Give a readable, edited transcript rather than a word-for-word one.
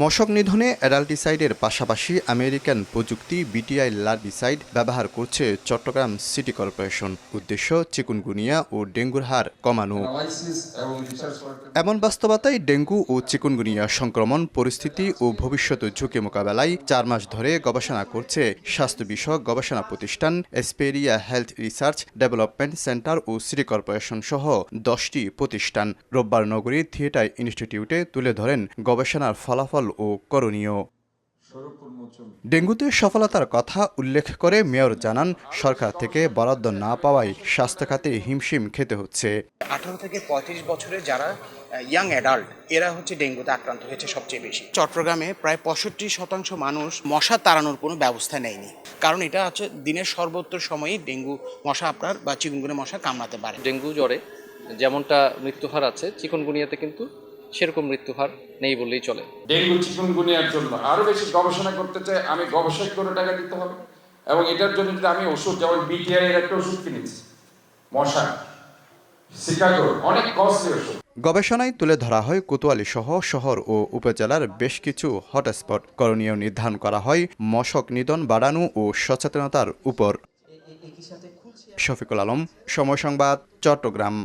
মশক নিধনে অ্যাডাল্টিসাইডের পাশাপাশি আমেরিকান প্রযুক্তি বিটিআই লার্বিসাইড ব্যবহার করছে চট্টগ্রাম সিটি কর্পোরেশন। উদ্দেশ্য চিকুনগুনিয়া ও ডেঙ্গুর হার কমানো। এমন বাস্তবতায় ডেঙ্গু ও চিকুনগুনিয়া সংক্রমণ পরিস্থিতি ও ভবিষ্যৎ ঝুঁকি মোকাবেলায় ৪ মাস ধরে গবেষণা করছে স্বাস্থ্য বিষয়ক গবেষণা প্রতিষ্ঠান Esperia health research development centre ও সিটি কর্পোরেশন সহ ১০টি প্রতিষ্ঠান। রোববার নগরীর থিয়েটার ইনস্টিটিউটে তুলে ধরেন গবেষণার ফলাফল ও করণীয়। ডেঙ্গুতে সফলতার কথা উল্লেখ করে মেয়র জানান, সরকার থেকে বরাদ্দ না পাওয়ায় স্বাস্থ্য খাতে হিমশিম খেতে হচ্ছে। 18 থেকে 35 বছরের যারা ইয়াং অ্যাডাল্ট এরা হচ্ছে ডেঙ্গুতে আক্রান্ত হয়েছে সবচেয়ে বেশি। চট্টগ্রামে প্রায় 65% মানুষ মশা তাড়ানোর কোনো ব্যবস্থা নেয়নি, কারণ এটা হচ্ছে দিনের সর্বোত্তর সময়ই ডেঙ্গু মশা আপনার বা চিকুনগুনিয়া মশা কামড়াতে পারে। ডেঙ্গু জ্বরে যেমনটা মৃত্যুহার আছে, চিকুনগুনিয়াতে কিন্তু সেরকম মৃত্যুহার নেই বললেই চলে। ডেঙ্গু চিকুনগুনিয়ার জন্য আরো বেশি গবেষণা করতে চাই, আমি গবেষক করে টাকা দিতে হবে এবং এটার জন্য যদি আমি ওষুধ, যেমন বিটিআই এর একটা ওষুধ কিনেছি মশা শিকাগো, অনেক কস্টলি ওষুধ। গবেষণায় তুলে ধরা হয় কোতোয়ালি সহ শহর ও উপজেলার বেশ কিছু হটস্পট। করণীয় নির্ধারণ করা হয় মশক নিধন বাড়ানো ও সচেতনতার উপর। শফিকুল আলম, সময় সংবাদ, চট্টগ্রাম।